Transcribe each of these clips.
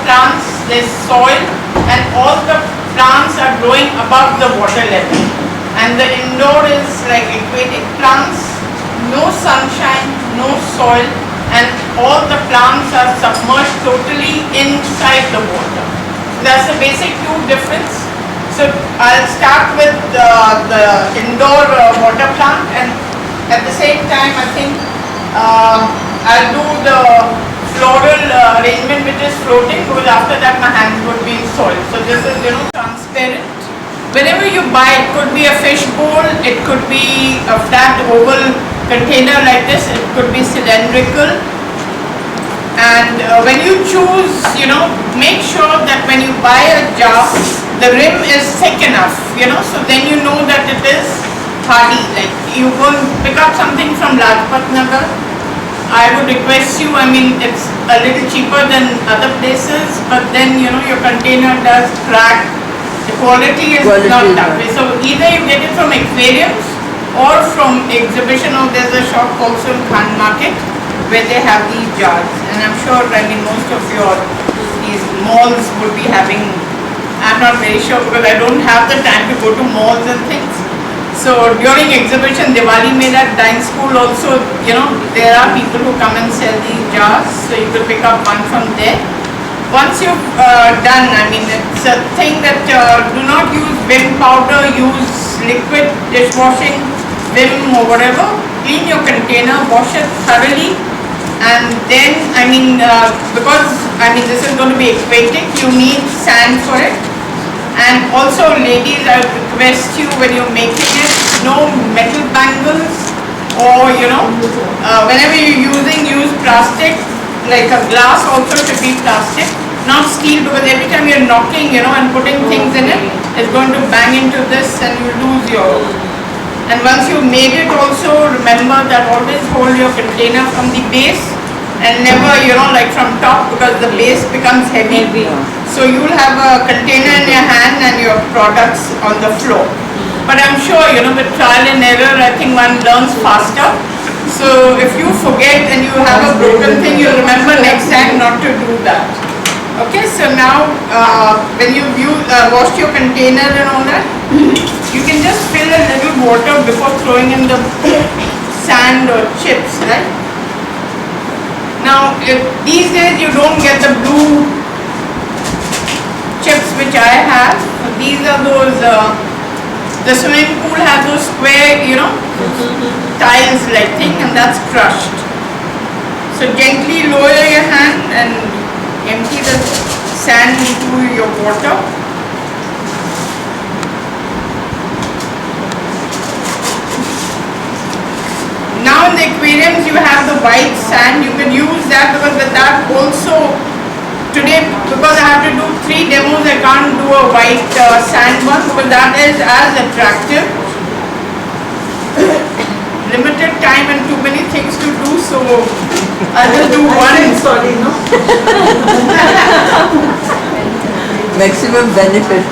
plants, there's soil, and all the plants are growing above the water level. And the indoor is like aquatic plants, no sunshine, no soil, and all the plants are submerged totally inside the water. That's the basic two difference. So I'll start with the indoor water plant, and at the same time I think I'll do the floral arrangement which is floating, because after that my hands would be in soil. So this is, transparent. Whenever you buy, it could be a fish bowl, it could be a flat oval container like this, it could be cylindrical. And when you choose, make sure that when you buy a jar, the rim is thick enough, so then you know that it is hardy. Like you go and pick up something from Lajpat Nagar, I would request you, it's a little cheaper than other places, but then your container does crack, the quality is not that way. So either you get it from aquariums or from exhibition, or there's a shop also in Khan Market where they have these jars, and I'm sure most of these malls would be having. I'm not very sure because I don't have the time to go to malls and things. So during exhibition, Diwali Mela Dine School also, there are people who come and sell these jars, so you could pick up one from there. Once you've done, it's a thing that do not use Vim powder, use liquid dishwashing, Vim or whatever. Clean your container, wash it thoroughly, and then, because this is going to be aquatic, you need sand for it. And also, ladies, I would request you, when you're making it, no metal bangles, or whenever you're use plastic, like a glass also should be plastic, not steel, because every time you're knocking, and putting things in it, it's going to bang into this and you lose your. And once you made it also, remember that always hold your container from the base and never, like from top, because the base becomes heavy. So you'll have a container in your hand and your products on the floor. But I'm sure, with trial and error, I think one learns faster. So if you forget and you have a broken thing, you'll remember next time not to do that. Okay, so now when you've washed your container and all that, you can just fill a little water before throwing in the sand or chips, right? Now, if these days you don't get the blue chips which I have, these are those, the swimming pool has those square, tiles like thing, and that's crushed. So gently lower your hand and empty the sand into your water. Now in the aquariums you have the white sand, you can use that, because with that also, today because I have to do 3 demos, I can't do a white sand one, because that is as attractive. Limited time and too many things to do, so I'll just do one. Sorry, no? Maximum benefit.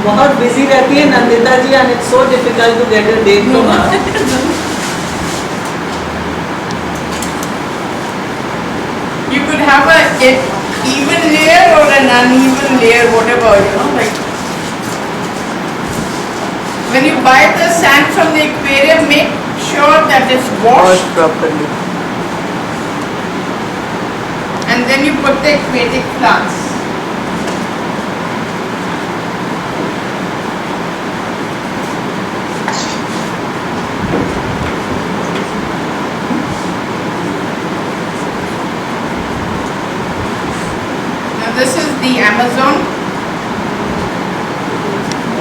बहुत busy रहती है नंदिता जी, and it's so difficult to get a date from her. You could have an even layer or an uneven layer, whatever, like. When you buy the sand from the aquarium, make sure that it's washed properly. And then you put the aquatic plants. Now this is the Amazon.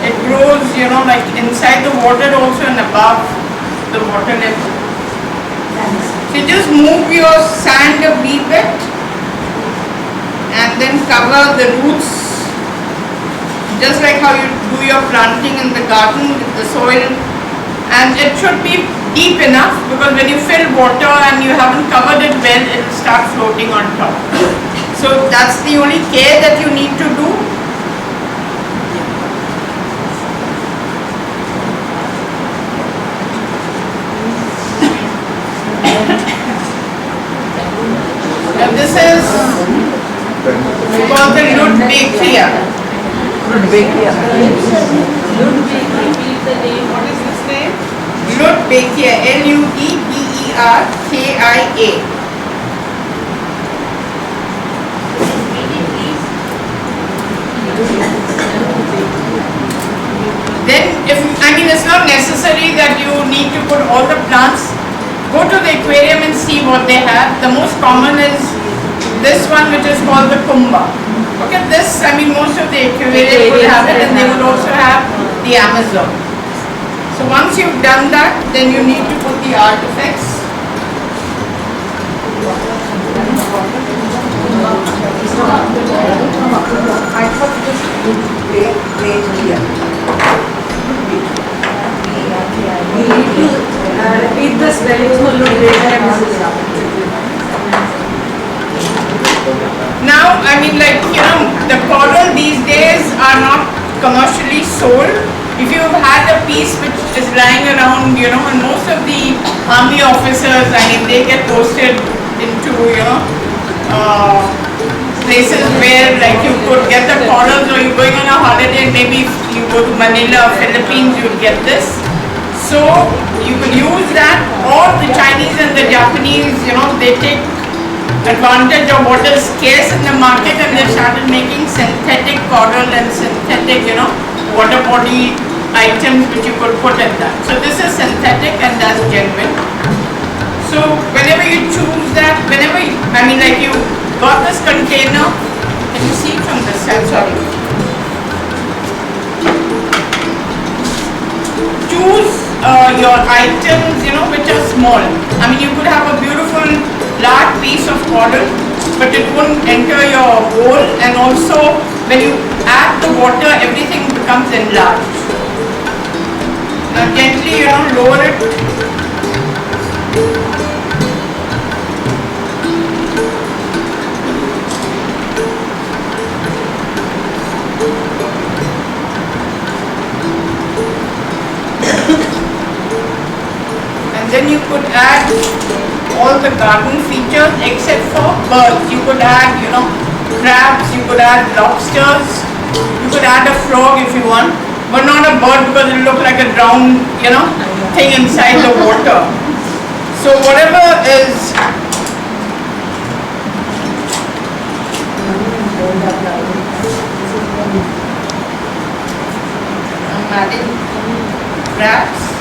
It grows, like inside the water also and above the water level. So you just move your sand a wee bit and then cover the roots, just like how you do your planting in the garden with the soil. And it should be deep enough, because when you fill water and you haven't covered it well, it will start floating on top. So that's the only care that you need to do. This is Rudbeckia. Rudbeckia. What is this name? Rudbeckia. Ludeberkia. Then, it's not necessary that you need to put all the plants. Go to the aquarium and see what they have. The most common is this one, which is called the Kumbha. Okay, this, most of the aquarium will have it, and they will also have the Amazon. So once you've done that, then you need to put the artifacts. I thought it was Rudbeckia. We need to repeat the spelling for Rudbeckia. Now, the coral these days are not commercially sold. If you've had a piece which is lying around, and most of the army officers, they get posted into, places where you could get the corals, or you're going on a holiday, maybe if you go to Manila or Philippines, you'll get this. So you could use that, or the Chinese and the Japanese, they take advantage of what is scarce in the market, and they started making synthetic coral and synthetic, water body items which you could put in that. So this is synthetic and that's genuine. So whenever you choose that, you got this container, can you see from this side? Sorry. Choose your items, which are small. You could have a beautiful large piece of coral, but it won't enter your bowl, and also when you add the water, everything becomes enlarged. Now gently, lower it. Then you could add all the garden features except for birds. You could add, crabs, you could add lobsters, you could add a frog if you want, but not a bird because it will look like a drowned, thing inside the water. So whatever is I'm adding crabs.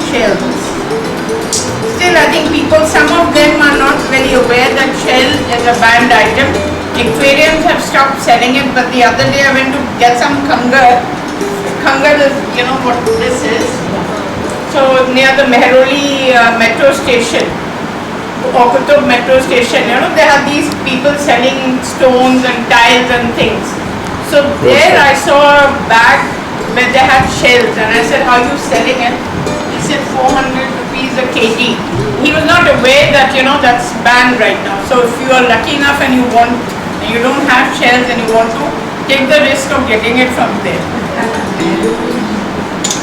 Shells. Still, I think some of them are not very aware that shell is a banned item. Aquariums have stopped selling it, but the other day I went to get some kangar. Kangar is, what this is. So near the Mehroli metro station, or Kutub metro station, they have these people selling stones and tiles and things. So there I saw a bag where they had shells, and I said, "How are you selling it?" He said 400 rupees a kg. He was not aware that that's banned right now. So if you are lucky enough and you don't have shells and you want to, take the risk of getting it from there.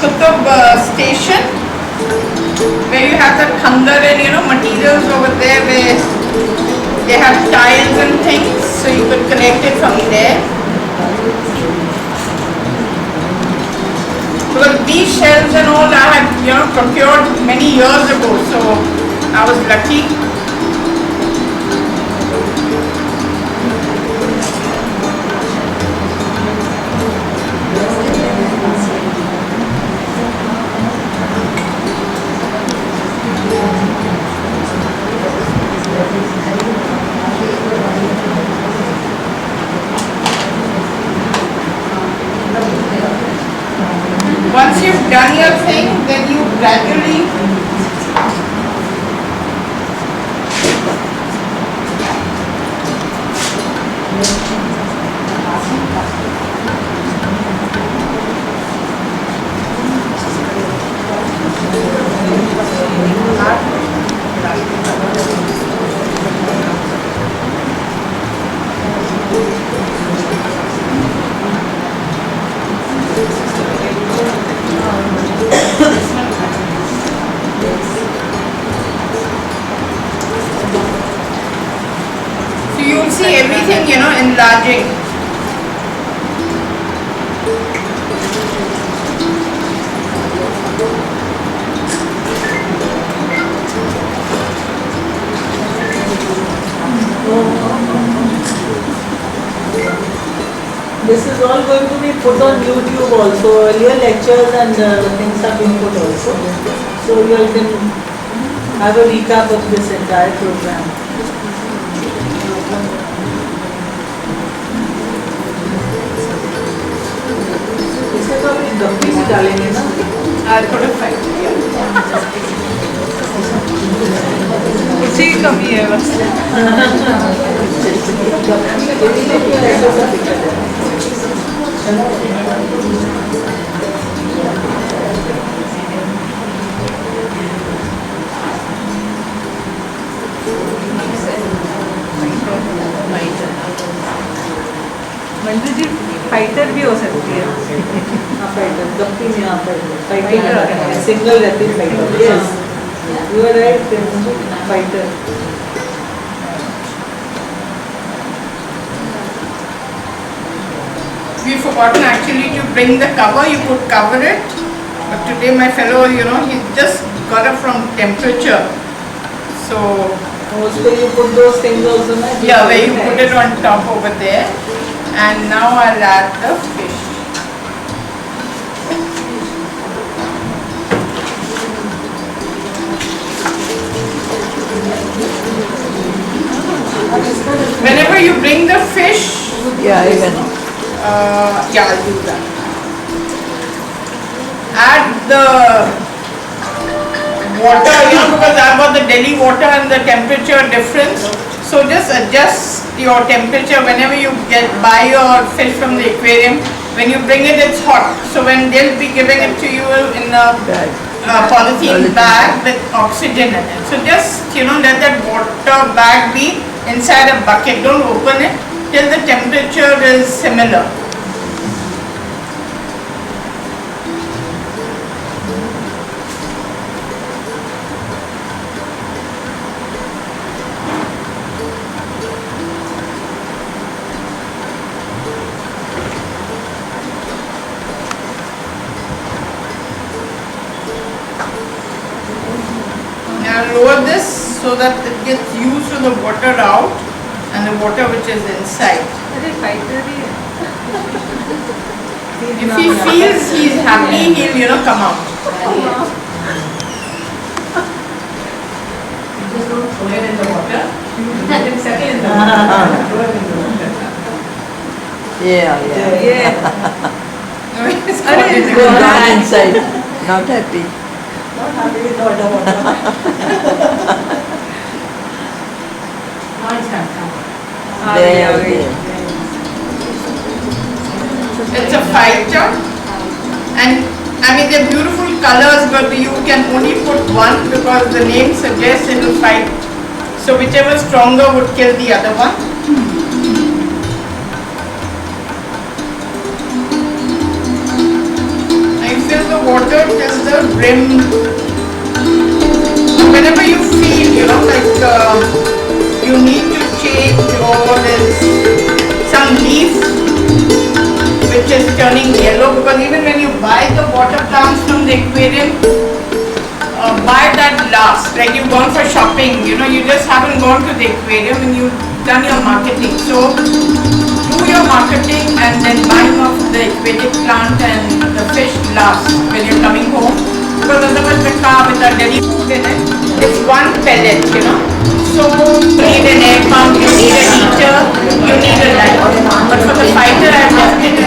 Kutub station, where you have the khangar and materials over there where they have tiles and things, so you could connect it from there. Because these shells and all I had procured many years ago, so I was lucky. Once you've done your thing, then you gradually enlarging. This is all going to be put on YouTube also. Earlier lectures and things have been put also. So you all can have a recap of this entire program. इसमें तो अभी गप्पी भी डालेंगे ना? I'll put a fight. उसी की कमी है बस. मंजू जी फाइटर भी हो सकती है. हाँ फाइटर गप्पी में हाँ फाइटर सिंगल रहती है fighter. Yes you are right fighter. We forgotten actually to bring the cover. You could cover it, but today my fellow, he just got it from temperature. So Also you put those things also na? yeah, where you put it on top over there. And now I'll add the fish. Whenever you bring the fish, Yeah, even. yeah, I'll do that. Add the water, because I've got the Delhi water and the temperature difference. So just adjust your temperature whenever you buy your fish from the aquarium. When you bring it, it's hot. So when they'll be giving it to you in a polythene bag with oxygen in it. So just, let that water bag be inside a bucket. Don't open it till the temperature is similar. Lower this so that it gets used to the water out and the water which is inside. अरे fighter ही है. If he feels he's happy, he'll come out. Just don't throw it in the water. Let it settle in the water. Throw it in the water. Yeah. ये It's अरे caught in the Go water. down inside. Not happy. Not happy with the water. Now it's done. There. It's a fighter, and they're beautiful colors, but you can only put one because the name suggests it will fight. So whichever is stronger would kill the other one. I fill the water till the brim. Whenever you feel, you need to change, or there's some leaf which is turning yellow, because even when you buy the water plants from the aquarium, buy that last, like you've gone for shopping, you just haven't gone to the aquarium and you've done your marketing. So do your marketing and then buy off the aquatic plant and the fish last when you're coming home, because otherwise the car with the Delhi food in it, it's one pellet, So you need an air pump, you need a heater, you need a light. But for the fighter, I've left it,